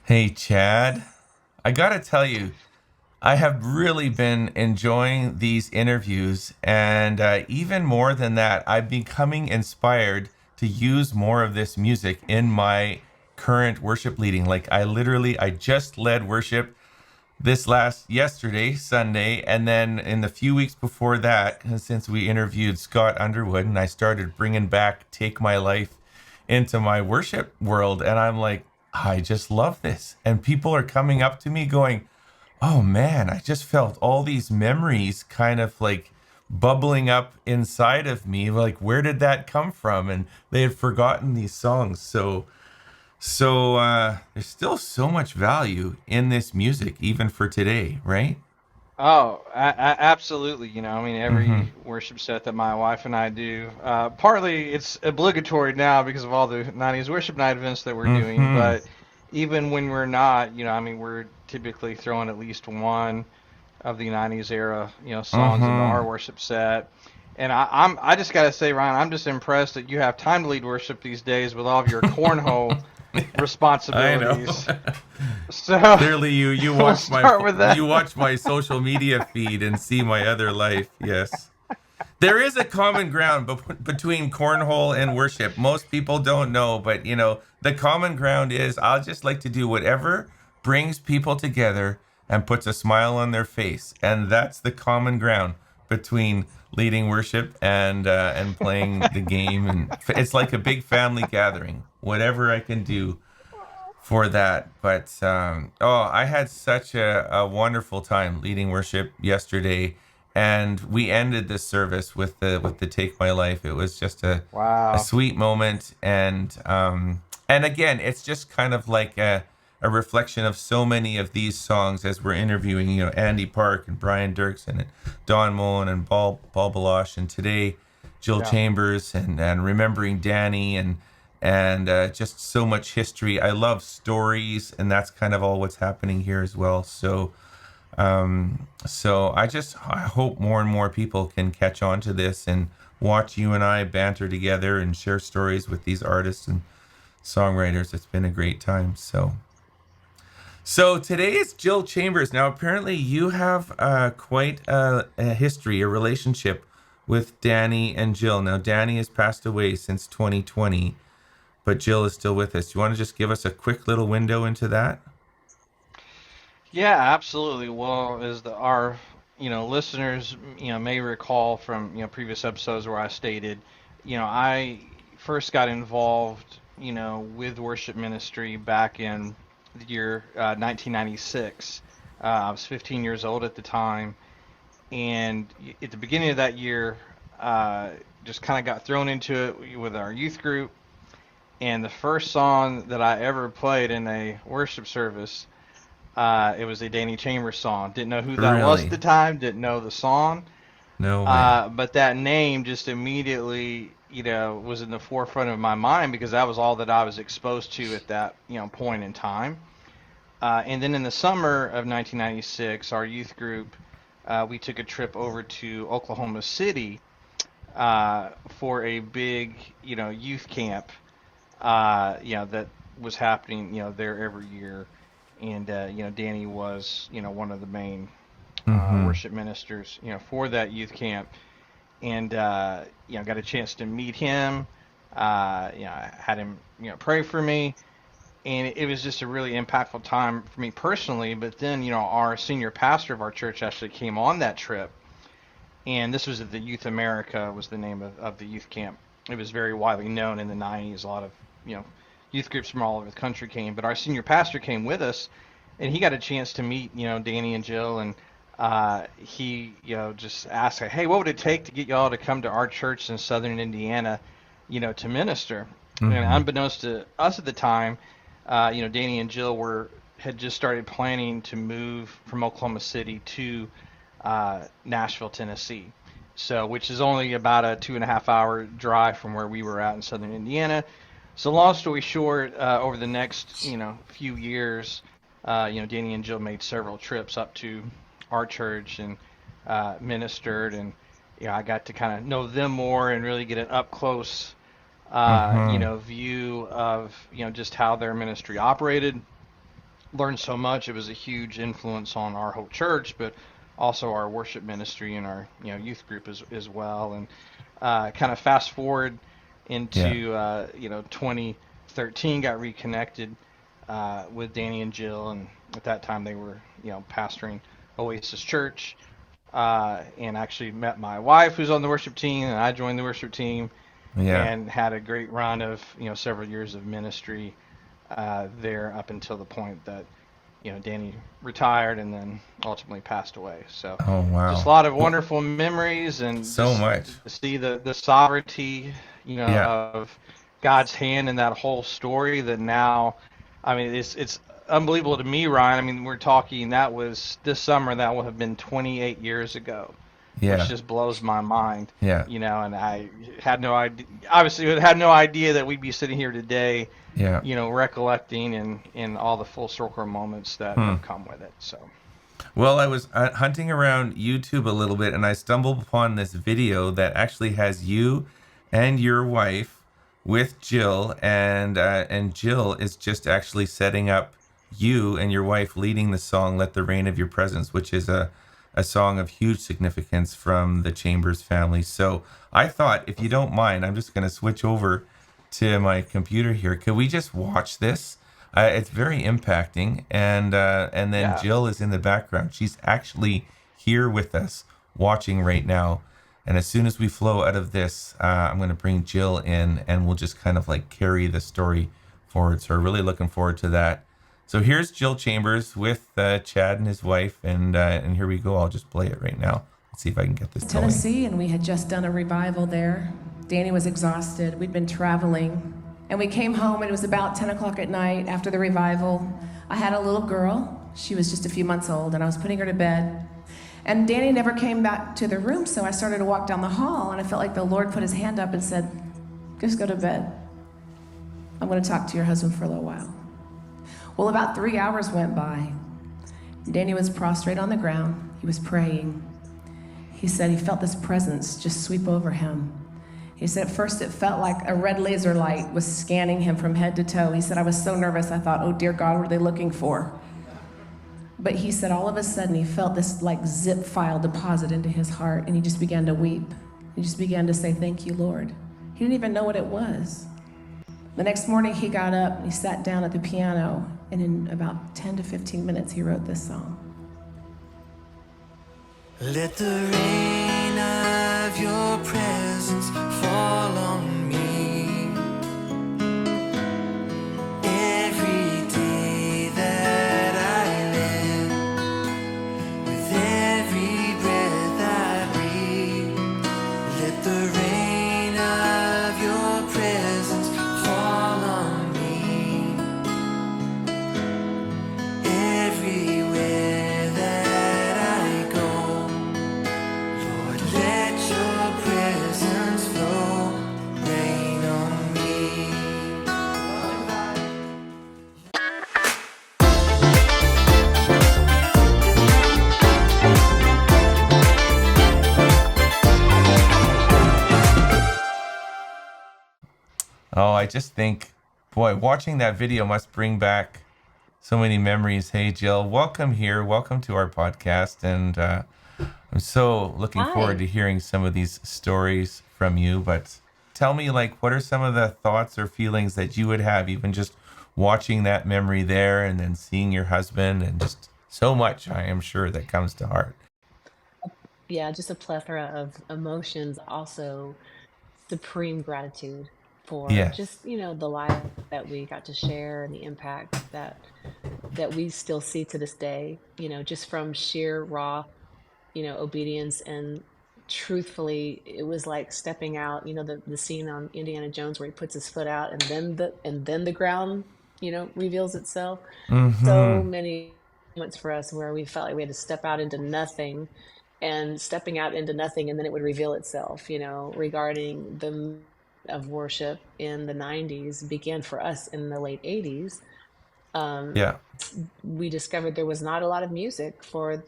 Hey, Chad. I gotta tell you, I have really been enjoying these interviews, and even more than that, I'm becoming inspired to use more of this music in my current worship leading. I just led worship this last yesterday, Sunday, and then in the few weeks before that, since we interviewed Scott Underwood, and I started bringing back Take My Life into my worship world, and I'm like, I just love this. And people are coming up to me going, oh man, I just felt all these memories kind of like bubbling up inside of me. Like, where did that come from? And they had forgotten these songs. So there's still so much value in this music, even for today, right? Oh, absolutely. I mean, Mm-hmm. every worship set that my wife and I do, partly it's obligatory now because of all the 90s worship night events that we're doing, Mm-hmm. but even when we're not, I mean, we're typically throwing at least one of the 90s era, songs into our Mm-hmm. worship set. And I just gotta say, Ryan, I'm just impressed that you have time to lead worship these days with all of your cornhole I know. responsibilities. So Clearly, you we'll watch start with that. my social media feed and see my other life. Yes. There is a common ground between cornhole and worship. Most people don't know, but the common ground is I'll just like to do whatever brings people together and puts a smile on their face, and that's the common ground between leading worship and playing the game, and it's like a big family gathering. Whatever I can do for that. But oh, I had such a wonderful time leading worship yesterday, and we ended this service with the Take My Life. It was just a Wow. sweet moment, and again, it's just kind of like a reflection of so many of these songs as we're interviewing, Andy Park and Brian Dirksen and Don Mullen and Paul Baloche, and today Jill Yeah. Chambers and remembering Danny and just so much history. I love stories, and that's kind of all what's happening here as well. So I hope more and more people can catch on to this and watch you and I banter together and share stories with these artists and songwriters. It's been a great time. So today is Jill Chambers. Now, apparently, you have quite a history, a relationship with Danny and Jill. Now, Danny has passed away since 2020, but Jill is still with us. You want to just give us a quick little window into that? Yeah, absolutely. Well, as our, listeners, may recall from, previous episodes where I stated, I first got involved, with worship ministry back in the year 1996. I was 15 years old at the time, and at the beginning of that year, uh, just kind of got thrown into it with our youth group. And the first song that I ever played in a worship service, it was a Danny Chambers song. Didn't know who that was at Really? the time. Didn't know the song. No way. But that name just immediately, was in the forefront of my mind because that was all that I was exposed to at that, point in time. And then in the summer of 1996, our youth group, we took a trip over to Oklahoma City for a big, youth camp, that was happening, there every year. And Danny was one of the main Mm-hmm. worship ministers for that youth camp, and got a chance to meet him. I had him pray for me, and it was just a really impactful time for me personally. But then our senior pastor of our church actually came on that trip, and this was at the Youth America was the name of the youth camp. It was very widely known in the 90s. A lot of youth groups from all over the country came, but our senior pastor came with us, and he got a chance to meet Danny and Jill, and he just asked, hey, what would it take to get y'all to come to our church in Southern Indiana, to minister? And Mm-hmm. unbeknownst to us at the time, Danny and Jill were had just started planning to move from Oklahoma City to Nashville, Tennessee. So, which is only about a 2.5 hour drive from where we were at in Southern Indiana. So, long story short, over the next few years, Danny and Jill made several trips up to our church and ministered, and I got to kind of know them more and really get an up close, Mm-hmm. view of just how their ministry operated. learned so much. It was a huge influence on our whole church, but also our worship ministry and our youth group as well. And kind of fast forward Yeah. into 2013, got reconnected with Danny and Jill, and at that time they were pastoring Oasis Church, and actually met my wife who's on the worship team, and I joined the worship team, Yeah. and had a great run of several years of ministry there up until the point that Danny retired and then ultimately passed away. So Oh, just a wow. lot of Well, wonderful memories, and so just much. to see the sovereignty, Yeah. of God's hand in that whole story. That now, I mean, it's unbelievable to me, Ryan. I mean, we're talking that was this summer. That would have been 28 years ago, which Yeah. just blows my mind. Yeah. And I had no idea. Obviously, had no idea that we'd be sitting here today, Yeah. recollecting and all the full circle moments that Hmm. have come with it. So, Well, I was hunting around YouTube a little bit and I stumbled upon this video that actually has you and your wife with Jill, and Jill is just actually setting up you and your wife leading the song "Let the Reign of Your Presence," which is a song of huge significance from the Chambers family. So I thought, if you don't mind, I'm just going to switch over to my computer here. Could we just watch this? It's very impacting, and then yeah. Jill is in the background. She's actually here with us, watching right now. And as soon as we flow out of this, I'm going to bring Jill in, and we'll just kind of like carry the story forward. So we're really looking forward to that. So here's Jill Chambers with Chad and his wife, and here we go. I'll just play it right now. Let's see if I can get this going. Tennessee, and we had just done a revival there. Danny was exhausted. We'd been traveling. And we came home, and it was about 10 o'clock at night after the revival. I had a little girl. She was just a few months old, and I was putting her to bed. And Danny never came back to the room, so I started to walk down the hall, and I felt like the Lord put his hand up and said, just go to bed. I'm going to talk to your husband for a little while. Well, about 3 hours went by. Danny was prostrate on the ground. He was praying. He said he felt this presence just sweep over him. He said at first it felt like a red laser light was scanning him from head to toe. He said, I was so nervous, I thought, oh dear God, what are they looking for? But he said all of a sudden he felt this like zip file deposit into his heart, and he just began to weep. He just began to say, thank you, Lord. He didn't even know what it was. The next morning he got up and he sat down at the piano, and in about 10 to 15 minutes he wrote this song. Let the rain of your presence fall on me every day that I live, with every breath I breathe. Let the rain of your presence fall on me everywhere that I go. Lord, let your presence flow, rain on me. Oh, I just think, boy, watching that video must bring back so many memories. Hey, Jill, welcome here. Welcome to our podcast. And I'm so looking forward Hi. to hearing some of these stories from you. But tell me, like, what are some of the thoughts or feelings that you would have, even just watching that memory there and then seeing your husband, and just so much, I am sure, that comes to heart. Yeah, just a plethora of emotions. Also, supreme gratitude for Yes. just, the life that we got to share and the impact that we still see to this day, just from sheer raw, obedience. And truthfully, it was like stepping out, the scene on Indiana Jones where he puts his foot out, and then the ground, reveals itself. So Mm-hmm. many moments for us where we felt like we had to step out into nothing, and stepping out into nothing, and then it would reveal itself, regarding the of worship in the 90s began for us in the late 80s. um, Yeah. we discovered there was not a lot of music for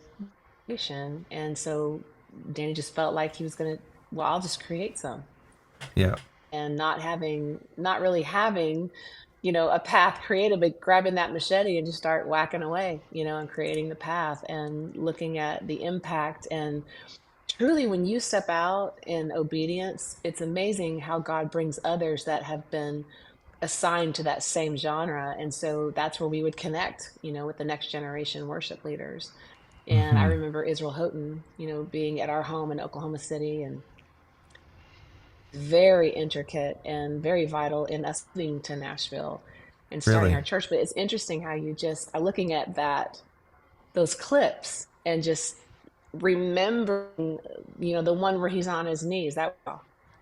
nation, and so Danny just felt like he was gonna, well, I'll just create some. Yeah. And not really having a path created, but grabbing that machete and just start whacking away, and creating the path and looking at the impact. And truly, when you step out in obedience, it's amazing how God brings others that have been assigned to that same genre. And so that's where we would connect, with the next generation worship leaders. And I Hmm. remember Israel Houghton, being at our home in Oklahoma City, and very intricate and very vital in us moving to Nashville and starting Really? our church. But it's interesting how you just are looking at those clips and just remembering, the one where he's on his knees. That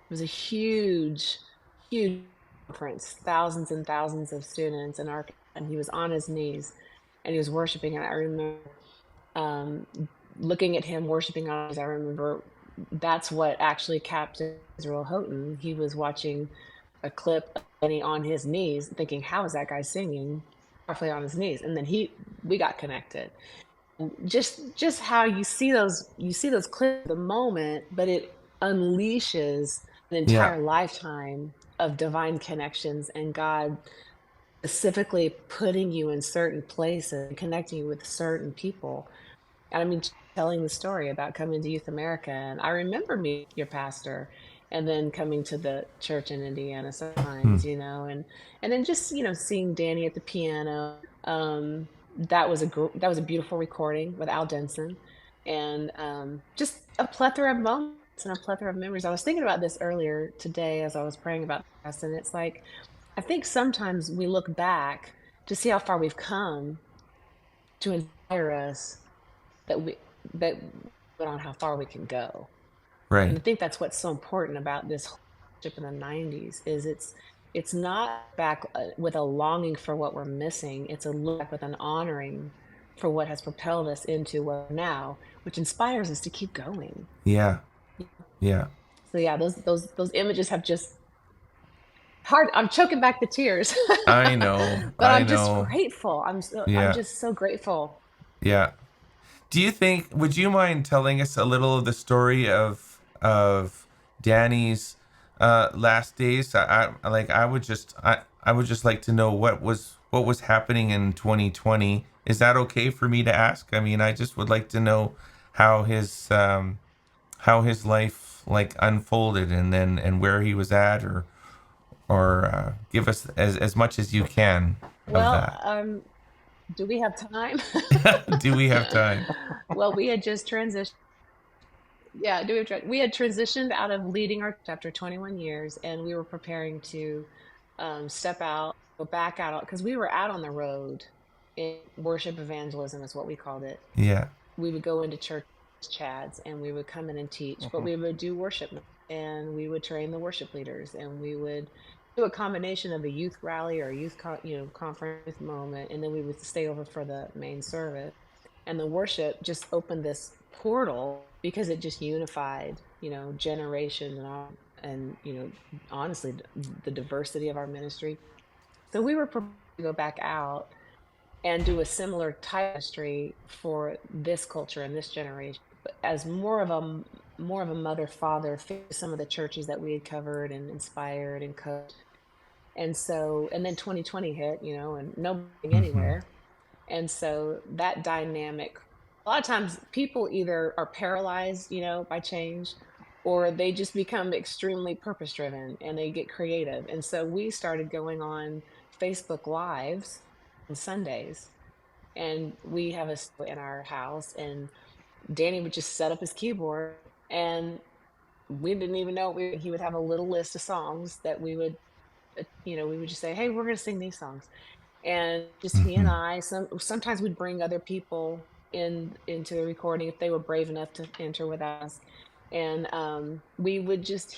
was a huge, huge conference, thousands and thousands of students in our, and he was on his knees and he was worshiping. And I remember um, looking at him worshiping on his, I remember that's what actually captured Israel Houghton. He was watching a clip of Benny on his knees, thinking, "How is that guy singing powerfully on his knees?" And then we got connected. Just how you see those clips at the moment, but it unleashes an Yeah. entire lifetime of divine connections and God specifically putting you in certain places and connecting you with certain people. And I mean, telling the story about coming to Youth America, and I remember meeting your pastor, and then coming to the church in Indiana Hmm. sometimes, and then just seeing Danny at the piano. That was a beautiful recording with Al Denson, and just a plethora of moments and a plethora of memories. I was thinking about this earlier today as I was praying about this, and it's like I think sometimes we look back to see how far we've come to inspire us that we that on how far we can go. And Right. I think that's what's so important about this whole ship in the 90s is it's not back with a longing for what we're missing. It's a look back with an honoring for what has propelled us into what we're now, which inspires us to keep going. Yeah. Yeah. So yeah, those images have just hard. I'm choking back the tears, I know. but I I'm just know. grateful. I'm Yeah. just so grateful. Yeah. Do you think? Would you mind telling us a little of the story of Danny's last days? I like. I would just like to know what was happening in 2020. Is that okay for me to ask? I mean, I just would like to know how his life like unfolded, and then and where he was at, or give us as much as you can of Well, that. do we have time? Do we have time? Well, we had just transitioned. Yeah, we had transitioned out of leading our after 21 years, and we were preparing to step out, go back out because we were out on the road in worship evangelism is what we called it. Yeah. We would go into church chads and we would come in and teach, but we would do worship and we would train the worship leaders and we would do a combination of a youth rally or a conference moment, and then we would stay over for the main service. And the worship just opened this portal because it just unified, generations and honestly, the diversity of our ministry. So we were prepared to go back out and do a similar type of ministry for this culture and this generation, but as more of a mother father figure to some of the churches that we had covered and inspired and coached. And then 2020 hit, and nobody Hmm. anywhere. And so that dynamic, a lot of times people either are paralyzed, by change, or they just become extremely purpose driven and they get creative. And so we started going on Facebook Lives on Sundays, and we have a studio in our house, and Danny would just set up his keyboard, and we didn't even know he would have a little list of songs that we would just say, "Hey, we're going to sing these songs." And just he and Hmm. I. Sometimes we'd bring other people into the recording if they were brave enough to enter with us, and he would just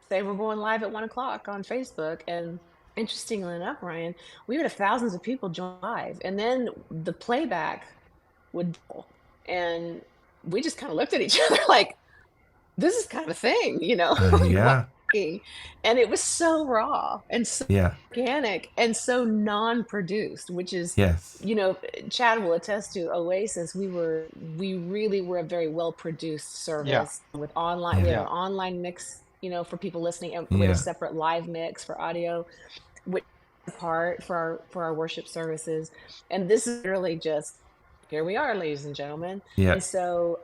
say we're going live at 1 o'clock on Facebook. And interestingly enough, Ryan, we would have thousands of people join live, and then the playback would double, and we just kind of looked at each other like, this is kind of a thing, like Yeah. walking. And it was so raw and so Yeah. organic and so non-produced, which is, Yes. you know, Chad will attest to Oasis. We really were a very well-produced Yeah. service with online. We Yeah. had Yeah. an online mix, for people listening, and we had a Yeah. separate live mix for audio, which part for our worship services. And this is really just here we are, ladies and gentlemen. Yeah. And so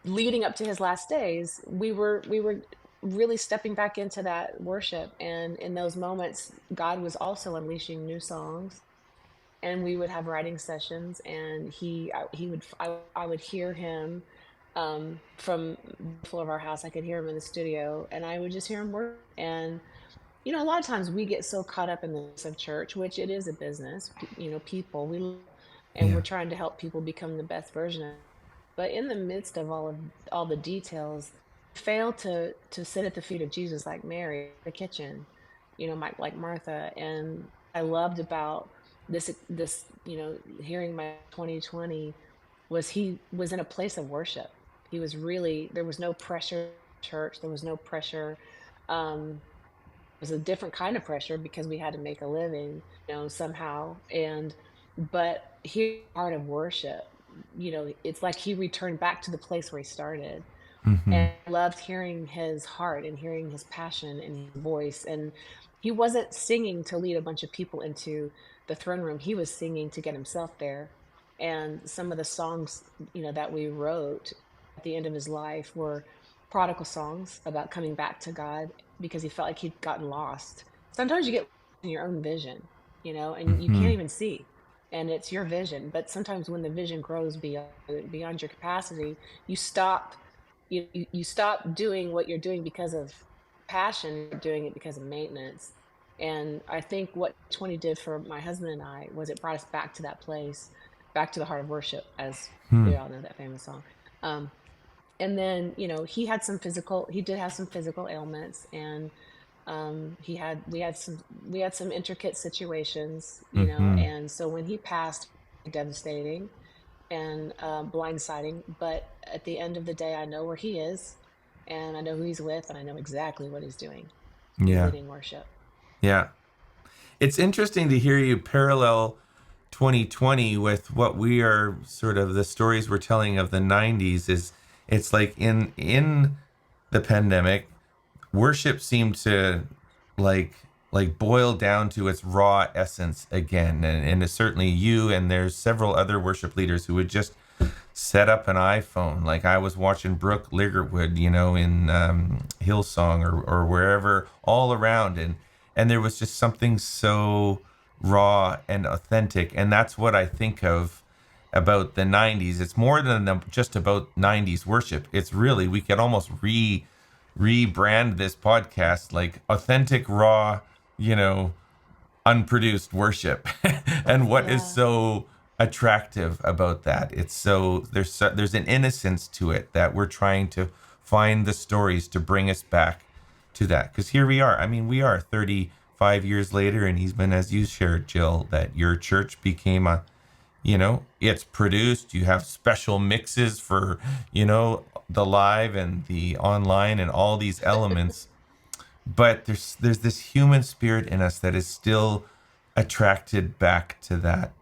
leading up to his last days, we were really stepping back into that worship. And in those moments, God was also unleashing new songs. And we would have writing sessions, and I would hear him from the floor of our house. I could hear him in the studio, and I would just hear him work. And a lot of times we get so caught up in the business of church, which it is a business. People and Yeah. we're trying to help people become the best version of. But in the midst of all the details, fail to sit at the feet of Jesus like Mary, the kitchen, like Martha. And I loved about this hearing my 2020 was he was in a place of worship. He was really there was no pressure in church. There was no pressure. It was a different kind of pressure because we had to make a living, somehow. And but here, part of worship, it's like he returned back to the place where he started. Mm-hmm. And I loved hearing his heart and hearing his passion and his voice. And he wasn't singing to lead a bunch of people into the throne room. He was singing to get himself there. And some of the songs, that we wrote at the end of his life were prodigal songs about coming back to God because he felt like he'd gotten lost. Sometimes you get in your own vision, and you Mm-hmm. can't even see. And it's your vision. But sometimes when the vision grows beyond your capacity, you stop you stop doing what you're doing because of passion, you're doing it because of maintenance. And I think what 20 did for my husband and I was it brought us back to that place, back to the heart of worship, as we all know that famous song. um, and then he did have some physical ailments. And we had some intricate situations, Mm-hmm. and so when he passed, devastating and blindsiding. But at the end of the day, I know where he is, and I know who he's with, and I know exactly what he's doing. He's Yeah. leading worship. Yeah. It's interesting to hear you parallel 2020 with what we are sort of the stories we're telling of the 90s. Is it's like in the pandemic, worship seemed to like boil down to its raw essence again. And it's certainly you, and there's several other worship leaders who would just set up an iPhone. Like I was watching Brooke Ligertwood, in Hillsong or wherever, all around, and there was just something so raw and authentic, and that's what I think of about the 90s. It's more than just about 90s worship. It's really, we could almost rebrand this podcast like authentic, raw, you know, unproduced worship. And what is Yeah. so attractive about that? It's there's an innocence to it that we're trying to find the stories to bring us back to that. Because here we are. I mean, we are 35 years later, and he's been, as you shared, Jill, that your church became it's produced. You have special mixes for, the live and the online and all these elements. But there's this human spirit in us that is still attracted back to that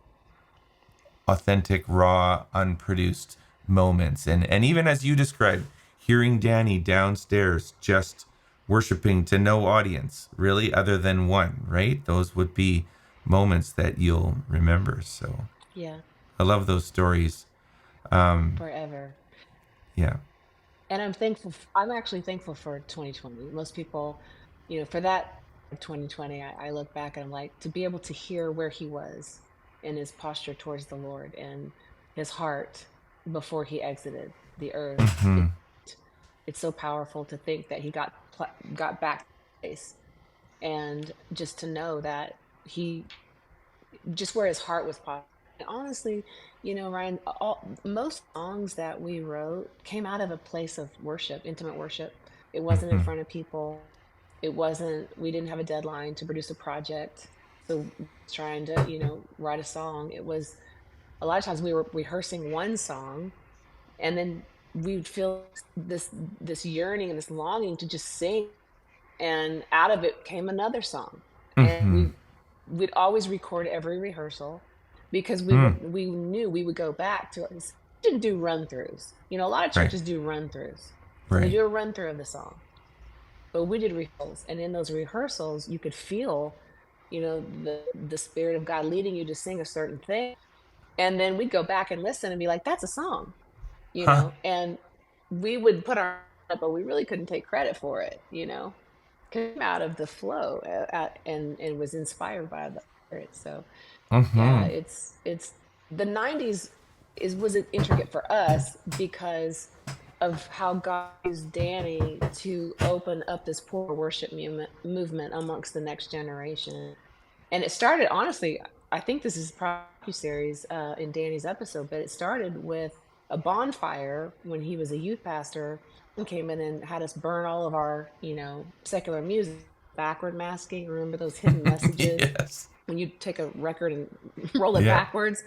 authentic, raw, unproduced moments. And even as you described, hearing Danny downstairs just worshiping to no audience, really, other than one, right? Those would be moments that you'll remember. So Yeah. I love those stories. Forever. Yeah. And I'm actually thankful for 2020. Most people, for that 2020, I look back and I'm like, to be able to hear where he was in his posture towards the Lord and his heart before he exited the earth. It's so powerful to think that he got back to place, and just to know that he just where his heart was posture. And honestly, Ryan, most songs that we wrote came out of a place of worship, intimate worship. It wasn't in Hmm. front of people. It wasn't. We didn't have a deadline to produce a project. So trying to, write a song. It was a lot of times we were rehearsing one song, and then we would feel this yearning and this longing to just sing, and out of it came another song. And Hmm. we'd always record every rehearsal because Hmm. we knew we would go back to it. We didn't do run throughs. A lot of Right. churches do run throughs. So they Right. do a run through of the song. But we did rehearsals, and in those rehearsals you could feel the Spirit of God leading you to sing a certain thing. And then we'd go back and listen and be like, that's a song, Huh. and we would put our but we really couldn't take credit for it, came out of the flow, and was inspired by the Spirit. So yeah, Mm-hmm. it's the 90s was intricate for us because of how God used Danny to open up this poor worship movement amongst the next generation. And it started, honestly, I think this is probably a series in Danny's episode, but it started with a bonfire when he was a youth pastor and came in and had us burn all of our, secular music, backward masking. Remember those hidden messages Yes. when you take a record and roll it Yeah. backwards?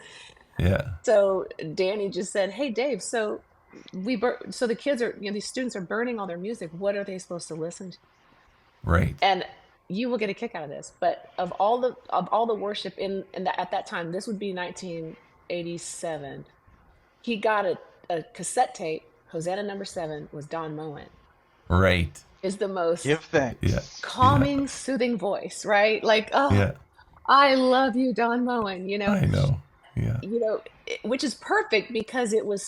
Yeah. So Danny just said, "Hey, Dave, so so the kids are, these students are burning all their music. What are they supposed to listen to?" Right. And you will get a kick out of this. But of all the worship at that time, this would be 1987. He got a cassette tape. Hosanna number 7 was Don Moen. Right. Is the most Give Yeah. thanks. Yeah. calming, soothing voice, right? Like, oh, Yeah. I love you, Don Moen. I know. Yeah. Which is perfect because it was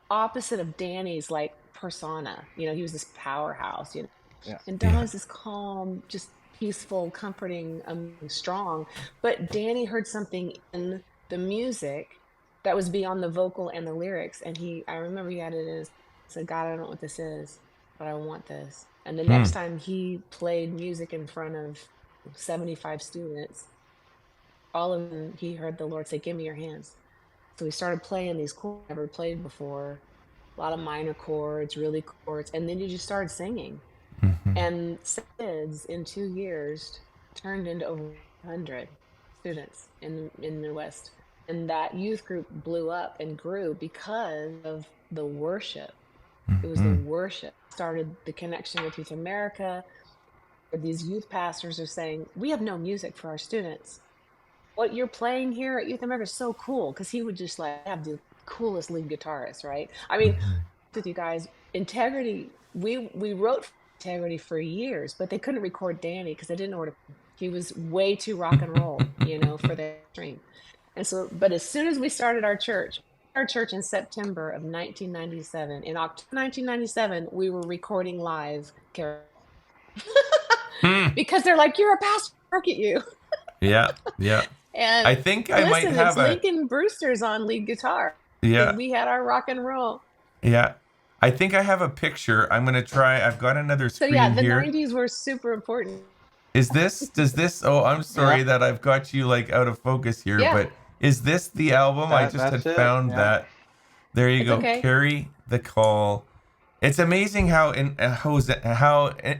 opposite of Danny's like persona. He was this powerhouse. Yeah. And Yeah. Dawn's this calm, just peaceful, comforting, strong. But Danny heard something in the music that was beyond the vocal and the lyrics. And I remember he had it in his, said, God, I don't know what this is, but I want this. And the Hmm. next time he played music in front of 75 students, all of them, he heard the Lord say, give me your hands. So he started playing these chords never played before, a lot of minor chords, really chords. And then he just started singing. Mm-hmm. And kids in 2 years turned into over 100 students in the West. And that youth group blew up and grew because of the worship. It was the Mm-hmm. worship started the connection with Youth America. These youth pastors are saying, we have no music for our students. What you're playing here at Youth America is so cool, because he would just like have the coolest lead guitarist, right? I mean, Mm-hmm. with you guys, Integrity, we wrote Integrity for years, but they couldn't record Danny because they didn't know where to. He was way too rock and roll, for their stream. And so, but as soon as we started our church in September of 1997, in October 1997, we were recording live, Hmm. because they're like, "You're a pastor, look at you." Yeah. Yeah. And I think I might listen, it's have a. Lincoln Brewster's on lead guitar. Yeah. We had our rock and roll. Yeah. I think I have a picture. I'm gonna try. I've got another So yeah, screen the here. 90s were super important. Is this, does this, oh, I'm Yeah. sorry that I've got you like out of focus here, Yeah, but is this the album? I just had That's it. found Yeah. that. There you it's go. okay. Carry the Call. It's amazing how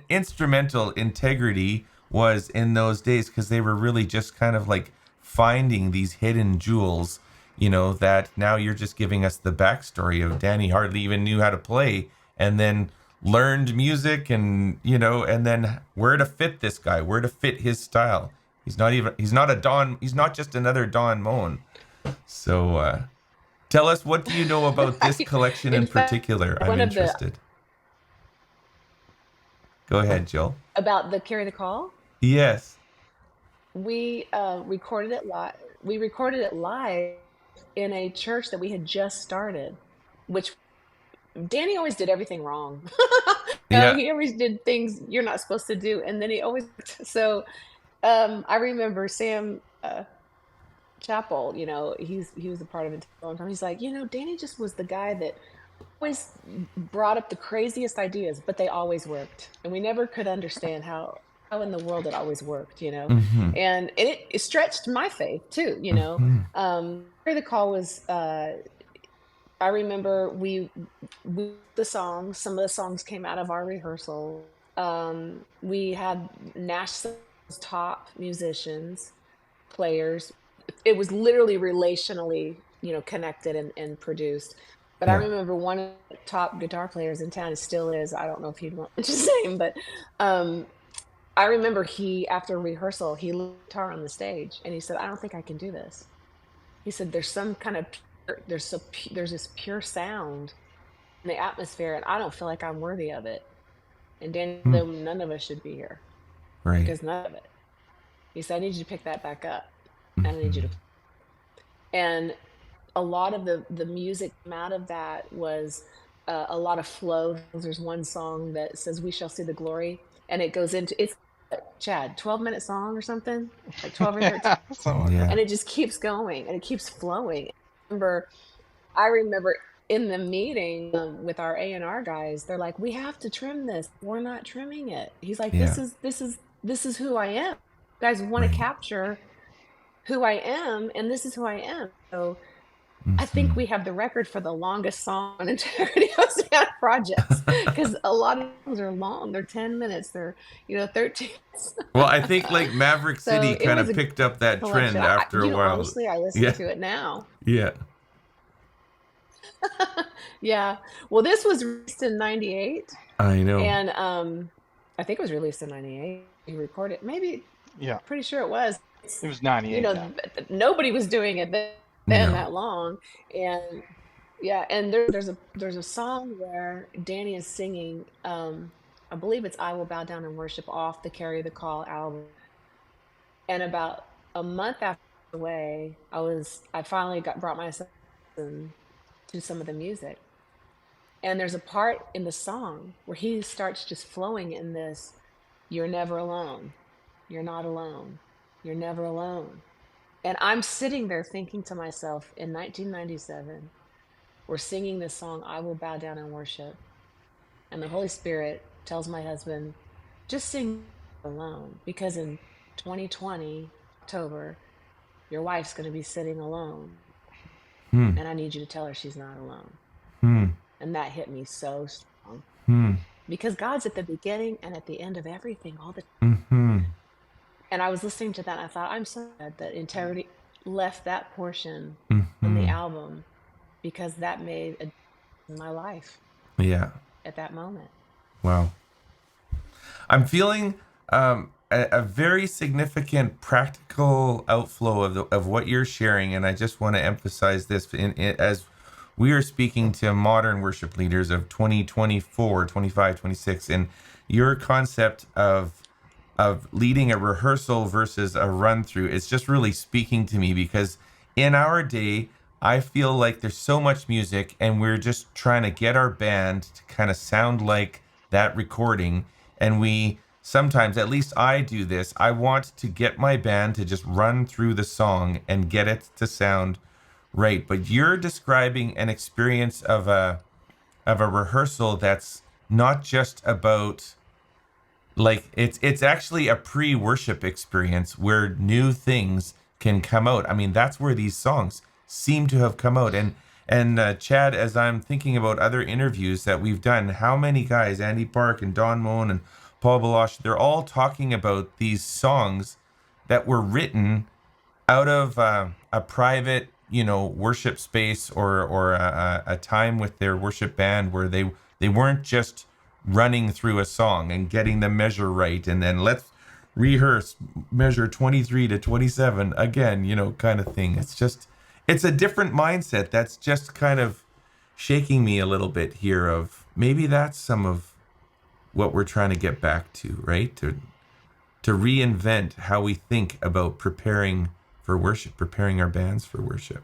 instrumental Integrity was in those days, because they were really just kind of like finding these hidden jewels, that now you're just giving us the backstory of Danny hardly even knew how to play, and then learned music, and and then where to fit this guy, where to fit his style. He's not just another Don Moen. So tell us, what do you know about this Right. collection In in fact, particular? I'm one of the interested. Go ahead, Jill. about the Carry the Call, Yes. we recorded it live. We recorded it live in a church that we had just started, which Danny always did everything wrong. Yeah. He always did things you're not supposed to do, and then he always so. I remember Sam Chapel. He was a part of it for a long time. He's like, Danny just was the guy that always brought up the craziest ideas, but they always worked, and we never could understand how in the world it always worked. Mm-hmm. And it stretched my faith too. Mm-hmm. Where the call was. I remember the songs. Some of the songs came out of our rehearsal. We had Nashville's top musicians, players. It was literally relationally, connected and produced. But I Yeah. remember one of the top guitar players in town, still is. I don't know if he'd want to name, but um, I remember after rehearsal, he lit guitar on the stage and he said, "I don't think I can do this." He said, "There's some kind of there's this pure sound in the atmosphere, and I don't feel like I'm worthy of it." And then Hmm. none of us should be here Right. because none of it. He said, I need you to pick that back up. And I need you Hmm. to. And a lot of the music out of that was a lot of flow. There's one song that says, "We shall see the glory," and it goes into it's Chad 12-minute song or something, like 12 or 13, Yeah, something like Yeah. and it just keeps going and it keeps flowing. Remember, I remember in the meeting with our A&R guys, they're like, "We have to trim this. We're not trimming it." He's like, Yeah. this is who I am. You guys want to Right. capture who I am, and this is who I am. So I Hmm. think we have the record for the longest song on Integrity Oceanic projects because a lot of songs are long. They're 10 minutes. They're 13. Well, I think like Maverick So City it kind was of a picked up that collection. trend after a while. Honestly, I listen Yeah. to it now. Yeah. Yeah. Well, this was released in 98, I know. and I think it was released in 98. He recorded, maybe, yeah. pretty sure it was. It was 98. Yeah. Nobody was doing it then No. that long. And yeah, and there's a song where Danny is singing, I believe it's "I Will Bow Down and Worship" off the Carry the Call album. And about a month after away, I finally got brought myself to some of the music. And there's a part in the song where he starts just flowing in this, "You're never alone. You're not alone. You're never alone." And I'm sitting there thinking to myself, in 1997, we're singing this song, "I Will Bow Down and Worship." And the Holy Spirit tells my husband, just sing alone. Because in 2020, October, your wife's going to be sitting alone. Hmm. And I need you to tell her she's not alone. Hmm. And that hit me so strong. Hmm. Because God's at the beginning and at the end of everything all the time. Hmm. And I was listening to that and I thought, I'm so glad that Integrity left that portion in the Hmm. album because that made a difference in my life Yeah. at that moment. Wow. I'm feeling a very significant practical outflow of what you're sharing, and I just want to emphasize this as we are speaking to modern worship leaders of 2024, 25, 26, and your concept of leading a rehearsal versus a run through. It's just really speaking to me because in our day, I feel like there's so much music and we're just trying to get our band to kind of sound like that recording. And we sometimes, at least I do this, I want to get my band to just run through the song and get it to sound right. But you're describing an experience of a rehearsal that's not just about like it's actually a pre-worship experience where new things can come out. I mean, that's where these songs seem to have come out. And Chad, as I'm thinking about other interviews that we've done, how many guys, Andy Park and Don Moen and Paul Baloche, they're all talking about these songs that were written out of a private, worship space or a time with their worship band where they weren't just running through a song and getting the measure right and then let's rehearse measure 23 to 27 again, kind of thing. It's a different mindset that's just kind of shaking me a little bit here of maybe that's some of what we're trying to get back to, right? To reinvent how we think about preparing for worship, preparing our bands for worship.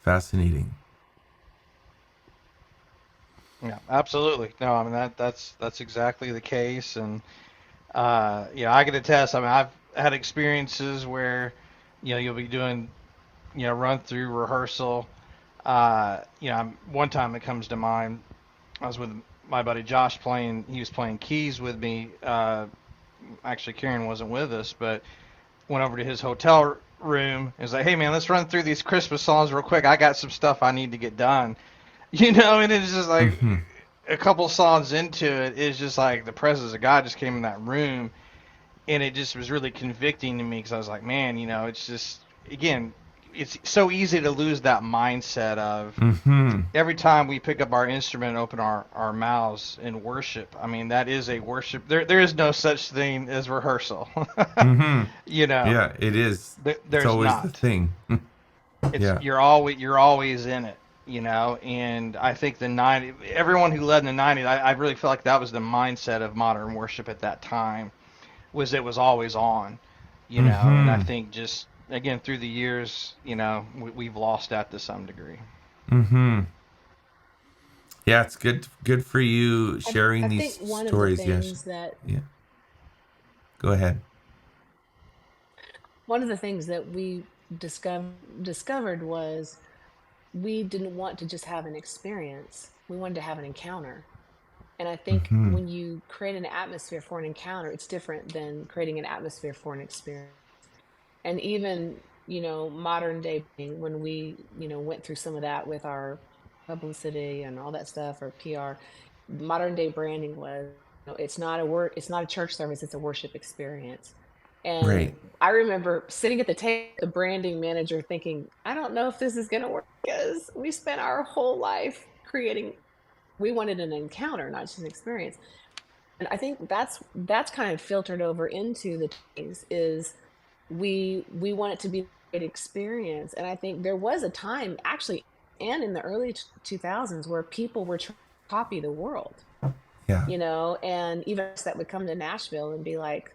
Fascinating. Yeah, absolutely. No, I mean that's exactly the case, and I can attest. I mean, I've had experiences where, you'll be doing, run through rehearsal. One time that comes to mind, I was with my buddy Josh playing. He was playing keys with me. Actually, Karen wasn't with us, but went over to his hotel room and was like, "Hey man, let's run through these Christmas songs real quick. I got some stuff I need to get done." And it's just like Hmm. a couple songs into it, it's just like the presence of God just came in that room, and it just was really convicting to me because I was like, man, it's just again, it's so easy to lose that mindset of Hmm. every time we pick up our instrument and open our mouths in worship. I mean, that is a worship. There is no such thing as rehearsal. Hmm. you know, Yeah, it is. It's there's always the not. thing. It's Yeah. you're always in it, and I think everyone who led in the 90s, I really feel like that was the mindset of modern worship at that time. was it was always on, and I Mm-hmm. think just again through the years, we've lost that to some degree. Mm-hmm. Yeah, it's good for you I sharing these think one of the stories. Yes. things that Yeah. Go ahead. one of the things that we discovered was we didn't want to just have an experience. We wanted to have an encounter. And I think Mm-hmm. when you create an atmosphere for an encounter, it's different than creating an atmosphere for an experience. And even, modern day, when we, went through some of that with our publicity and all that stuff, or PR, modern day branding was, it's not a church service, it's a worship experience. And Right. I remember sitting at the table, the branding manager thinking, I don't know if this is going to work, because we spent our whole life creating, we wanted an encounter, not just an experience. And I think that's kind of filtered over into the things is we want it to be a great experience. And I think there was a time actually, and in the early 2000s, where people were trying to copy the world, Yeah. and even us that would come to Nashville and be like,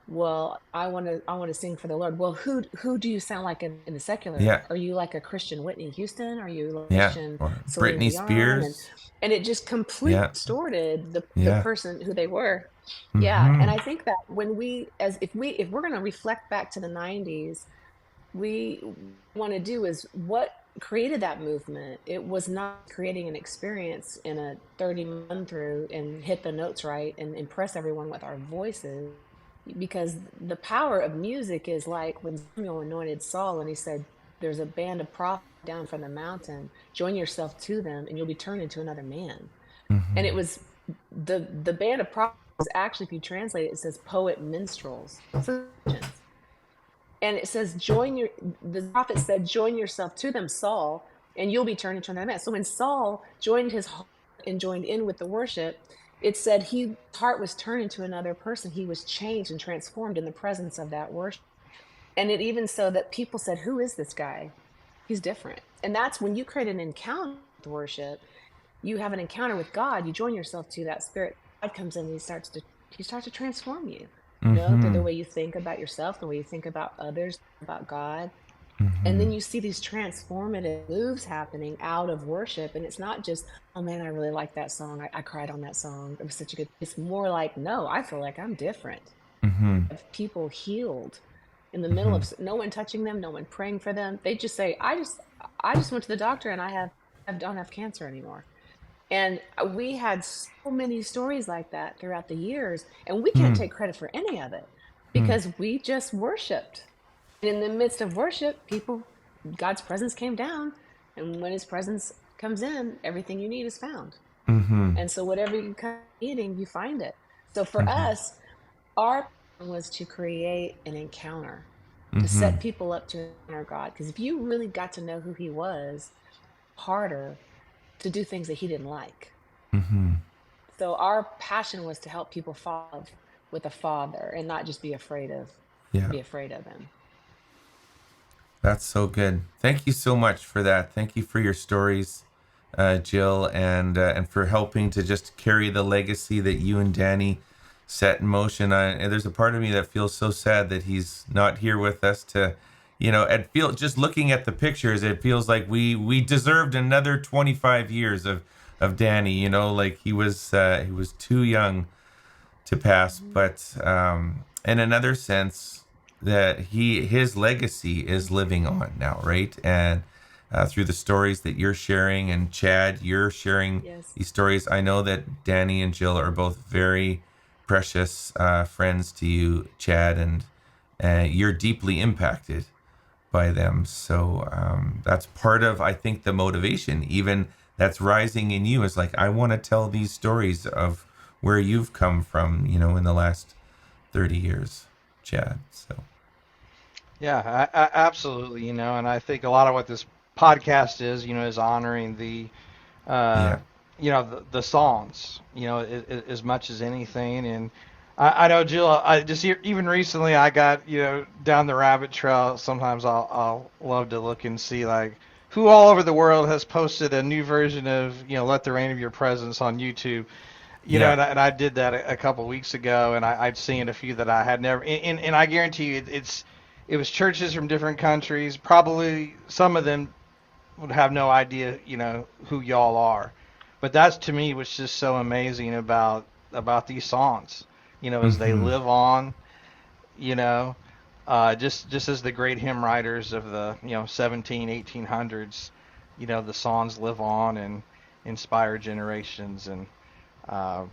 well, I want to sing for the Lord. Well, who do you sound like in the secular? Yeah. Are you like a Christian Whitney Houston? Are you like a Yeah. Christian Or Celine Britney Dion? And Spears. and it just completely Yeah. distorted the Yeah. person who they were. Yeah, and Mm-hmm. I think that when we as if we're going to reflect back to the 90s, we want to do is what created that movement. It was not creating an experience in a 30 run through and hit the notes right and impress everyone with our voices, because the power of music is like when Samuel anointed Saul and he said, there's a band of prophets down from the mountain, join yourself to them and you'll be turned into another man. And it Mm-hmm. was the band of prophets, actually, if you translate it, it says poet minstrels. So, and it says, the prophet said, join yourself to them, Saul, and you'll be turned into another man. So when Saul joined his heart and joined in with the worship, it said his heart was turned into another person. He was changed and transformed in the presence of that worship. And it even so that people said, who is this guy? He's different. And that's when you create an encounter with worship, you have an encounter with God, you join yourself to that spirit. God comes in and he starts to transform you, through Mm-hmm. the way you think about yourself, the way you think about others, about God. And Mm-hmm. then you see these transformative moves happening out of worship. And it's not just, oh man, I really like that song. I cried on that song. It was such a good, it's more like, no, I feel like I'm different. Mm-hmm. Of people healed in the middle Mm-hmm. of no one touching them, no one praying for them. They just say, I just went to the doctor and I don't have cancer anymore. And we had so many stories like that throughout the years, and we can't Mm-hmm. take credit for any of it because we just worshiped. And in the midst of worship, God's presence came down, and when His presence comes in, everything you need is found. Mm-hmm. And so, whatever you come needing, you find it. So, for Mm-hmm. us, our plan was to create an encounter, to Mm-hmm. set people up to encounter God. Because if you really got to know who He was, harder to do things that He didn't like. Mm-hmm. So our passion was to help people fall with a father and not just Yeah. be afraid of him. That's so good. Thank you so much for that. Thank you for your stories, Jill, and for helping to just carry the legacy that you and Danny set in motion. And there's a part of me that feels so sad that he's not here with us to, and feel just looking at the pictures, it feels like we deserved another 25 years of Danny. Like he was too young to pass, Mhm. but in another sense, that his legacy is living on now, right? And through the stories that you're sharing, and Chad, you're sharing Yes. these stories. I know that Danny and Jill are both very precious friends to you, Chad, and you're deeply impacted by them. So that's part of, I think, the motivation, even that's rising in you, is like, I want to tell these stories of where you've come from, in the last 30 years, Chad. So, Yeah, absolutely. And I think a lot of what this podcast is honoring uh, yeah. the songs, as much as anything. And I know, Jill, I just even recently I got, down the rabbit trail. Sometimes I'll love to look and see like who all over the world has posted a new version of, Let the Rain of Your Presence on YouTube. Yeah. And I did that a couple weeks ago, and I'd seen a few that I had never. And I guarantee you, it was churches from different countries. Probably some of them would have no idea, who y'all are. But that's to me was just so amazing about these songs, as they Hmm. live on, you know, just as the great hymn writers of the 17, 1800s, the songs live on and inspire generations, and uh,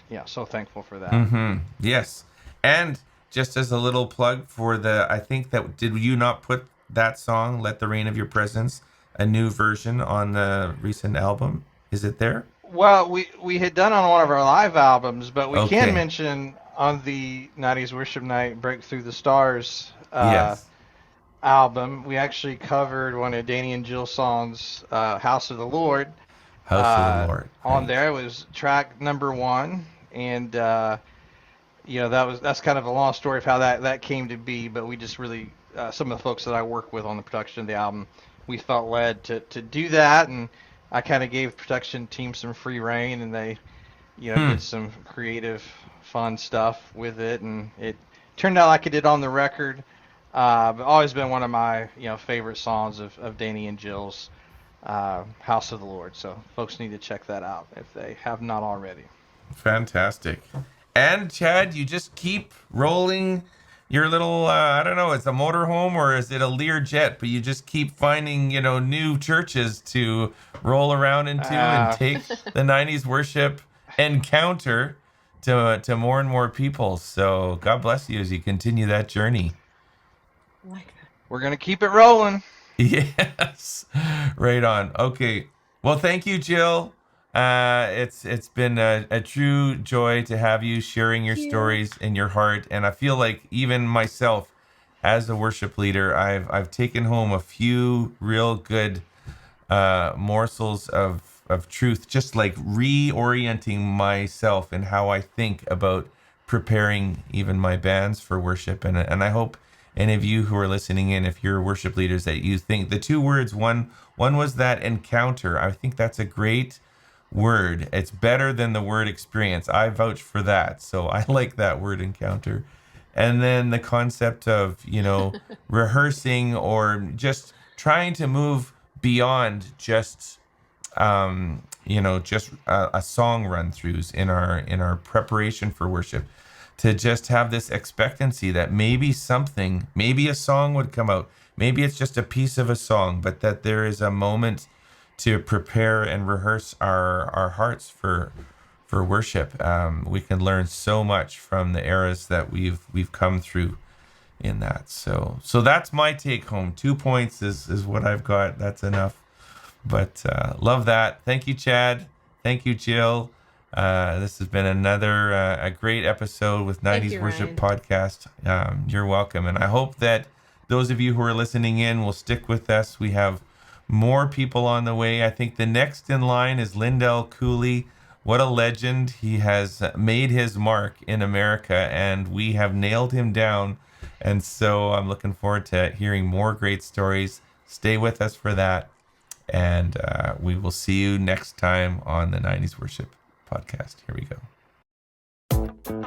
yeah, so thankful for that. Hmm. Yes. And just as a little plug for I think that, did you not put that song, Let the Rain of Your Presence, a new version on the recent album? Is it there? Well, we had done on one of our live albums, but we can Okay. mention on the '90s Worship Night Break Through the Stars Yes. album, we actually covered one of Danny and Jill's songs, "House of the Lord." House of the Lord. On Right. there was track number one, and that's kind of a long story of how that came to be. But we just really, some of the folks that I work with on the production of the album, we felt led to do that, and I kind of gave production team some free reign, and they did Hmm. some creative, fun stuff with it, and it turned out like it did on the record. But always been one of my favorite songs of Danny and Jill's, House of the Lord. So folks need to check that out if they have not already. Fantastic. And Chad, you just keep rolling your little, I don't know, it's a motorhome or is it a Lear jet, but you just keep finding, new churches to roll around into and Uh, take the 90s worship encounter to more and more people. So God bless you as you continue that journey. Like that. we're gonna keep it rolling. Yes. Right on. Okay. Well, thank you, Jill. It's been a true joy to have you sharing your Thank you. stories and your heart. And I feel like even myself, as a worship leader, I've taken home a few real good morsels of truth, just like reorienting myself and how I think about preparing even my bands for worship. And I hope any of you who are listening in, if you're worship leaders, that you think the two words, one was that encounter. I think that's a great word. It's better than the word experience. I vouch for that. So I like that word encounter. And then the concept of, rehearsing or just trying to move beyond just just a song run throughs in our preparation for worship, to just have this expectancy that maybe a song would come out, maybe it's just a piece of a song, but that there is a moment to prepare and rehearse our hearts for worship. We can learn so much from the eras that we've come through in that. So that's my take home. 2 points is what I've got. That's enough. But love that. Thank you, Chad. Thank you, Jill. This has been another a great episode with Thank 90s you, Worship Ryan. Podcast. You're welcome. And I hope that those of you who are listening in will stick with us. We have more people on the way. I think the next in line is Lindell Cooley. What a legend. He has made his mark in America, and we have nailed him down. And so I'm looking forward to hearing more great stories. Stay with us for that. And we will see you next time on the 90s Worship Podcast. Here we go.